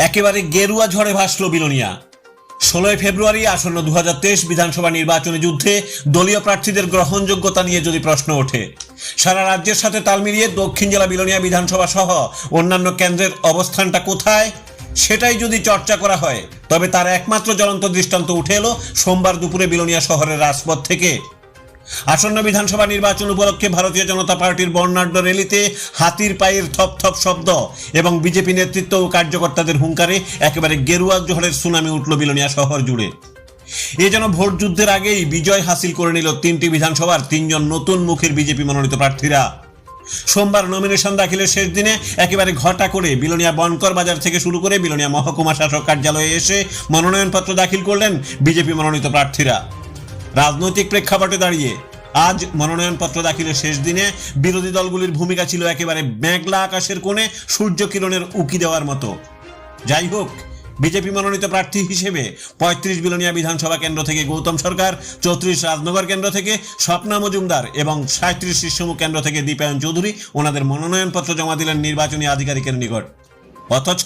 একেবারে গেরুয়া ঝড়ে ভাসল বিলোনিয়া। 16 ফেব্রুয়ারি আসন্ন 2023 বিধানসভা নির্বাচনী যুদ্ধে দলীয় প্রার্থীদের গ্রহণযোগ্যতা নিয়ে যদি প্রশ্ন ওঠে, সারা রাজ্যের সাথে তাল মিলিয়ে দক্ষিণ জেলা বিলোনিয়া বিধানসভা সহ অন্যান্য কেন্দ্রের অবস্থানটা কোথায় সেটাই যদি চর্চা করা হয়, তবে তার একমাত্র জ্বলন্ত দৃষ্টান্ত উঠে এলো সোমবার দুপুরে বিলোনিয়া শহরের রাজপথ থেকে। আসন্ন বিধানসভা নির্বাচন উপলক্ষে ভারতীয় জনতা পার্টির বর্ণাঢ্য র্যালিতে হাতির পায়ের থপ থপ শব্দ এবং বিজেপি নেতৃত্ব ও কার্যকর্তাদের হুঙ্কারে একেবারে গেরুয়া ঝড়ের সুনামি উঠল বিলোনিয়া শহর জুড়ে। এ যেন ভোট যুদ্ধের আগেই বিজয় হাসিল করে নিল তিনটি বিধানসভার তিনজন নতুন মুখের বিজেপি মনোনীত প্রার্থীরা। সোমবার নমিনেশন দাখিলের শেষ দিনে একেবারে ঘটা করে বিলোনিয়া বনকর বাজার থেকে শুরু করে বিলোনিয়া মহকুমা শাসক কার্যালয়ে এসে মনোনয়নপত্র দাখিল করলেন বিজেপি মনোনীত প্রার্থীরা। রাজনৈতিক প্রেক্ষাপটে দাঁড়িয়ে আজ মনোনয়নপত্র দাখিলের শেষ দিনে বিরোধী দলগুলির ভূমিকা ছিল একেবারে মেঘলা আকাশের কোণে সূর্য কিরণের উকি দেওয়ার মতো। যাই হোক, বিজেপি মনোনীত প্রার্থী হিসেবে 35 বিলোনিয়া বিধানসভা কেন্দ্র থেকে গৌতম সরকার, 34 রাজনগর কেন্দ্র থেকে স্বপ্না মজুমদার এবং 37 শীর্ষমুখ কেন্দ্র থেকে দীপায়ন চৌধুরী ওনাদের মনোনয়নপত্র জমা দিলেন নির্বাচনী আধিকারিকের নিকট। অথচ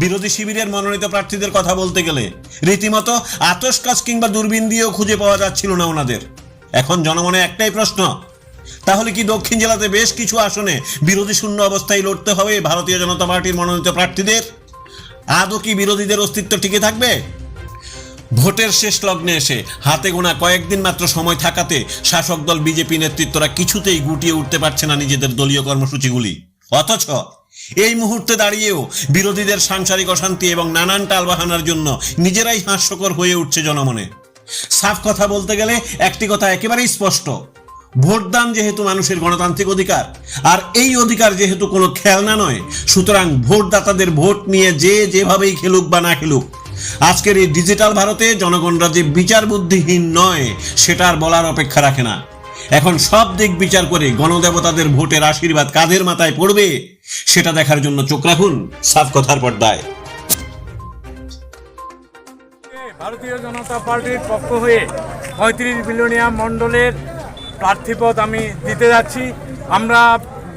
বিরোধী শিবিরের মনোনীত প্রার্থীদের কথা বলতে গেলে রীতিমতো আতশকাচ কিংবা দূরবীন দিয়েও খুঁজে পাওয়া যাচ্ছিল না ওনাদের। এখন জনমনে একটাই প্রশ্ন, তাহলে কি দক্ষিণ জেলাতে বেশ কিছু আসনে বিরোধী শূন্য অবস্থায় লড়তে হবে ভারতীয় জনতা পার্টির মনোনীত প্রার্থীদের? আদৌ কি বিরোধীদের অস্তিত্ব টিকে থাকবে? ভোটের শেষ লগ্নে এসে হাতে গোনা কয়েকদিন মাত্র সময় থাকাতে শাসক দল বিজেপি নেতৃত্বরা কিছুতেই গুটিয়ে উঠতে পারছে না নিজেদের দলীয় কর্মসূচিগুলি। অথচ এই মুহূর্তে দাঁড়িয়েও বিরোধীদের সাংসারিক অশান্তি এবং নানান টালবাহানার জন্য নিজেরাই হাস্যকর হয়ে উঠছে জনমনে। সাফ কথা বলতে গেলে একটি কথা একেবারেই স্পষ্ট, ভোটদান যেহেতু মানুষের গণতান্ত্রিক অধিকার, আর এই অধিকার যেহেতু কোনো খেলনা নয়, সুতরাং ভোটদাতাদের ভোট নিয়ে যে যেভাবেই খেলুক বা না খেলুক, আজকের এই ডিজিটাল ভারতে জনগণরা যে বিচার বুদ্ধিহীন নয় সেটা আর বলার অপেক্ষা রাখে না। এখন সব দিক বিচার করে গণদেবতাদের ভোটের আশীর্বাদ কাদের মাথায় পড়বে সেটা দেখার জন্য চোখ রাখুন সাফ কথার পর্দায়। ভারতীয় জনতা পার্টির পক্ষ হয়ে 35 বিলোনিয়া মণ্ডলের প্রার্থীপদ আমি দিতে যাচ্ছি। আমরা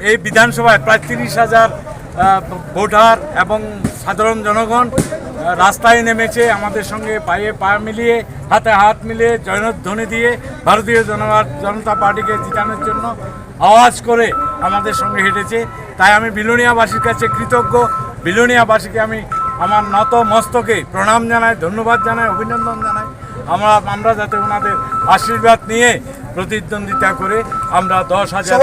এই বিধানসভায় প্রায় 30,000 ভোটার এবং সাধারণ জনগণ রাস্তায় নেমেছে আমাদের সঙ্গে পায়ে পা মিলিয়ে, হাতে হাত মিলিয়ে, জয়ধ্বনি দিয়ে ভারতীয় জনতা পার্টিকে জিতানোর জন্য আওয়াজ করে আমাদের সঙ্গে হেঁটেছে। তাই আমি বিলোনিয়াবাসীর কাছে কৃতজ্ঞ। বিলোনিয়াবাসীকে আমি আমার নত মস্তকে প্রণাম জানাই, ধন্যবাদ জানাই, অভিনন্দন জানাই। আমরা যাতে ওনাদের আশীর্বাদ নিয়ে প্রতিদ্বন্দ্বিতা করে আমরা 10,000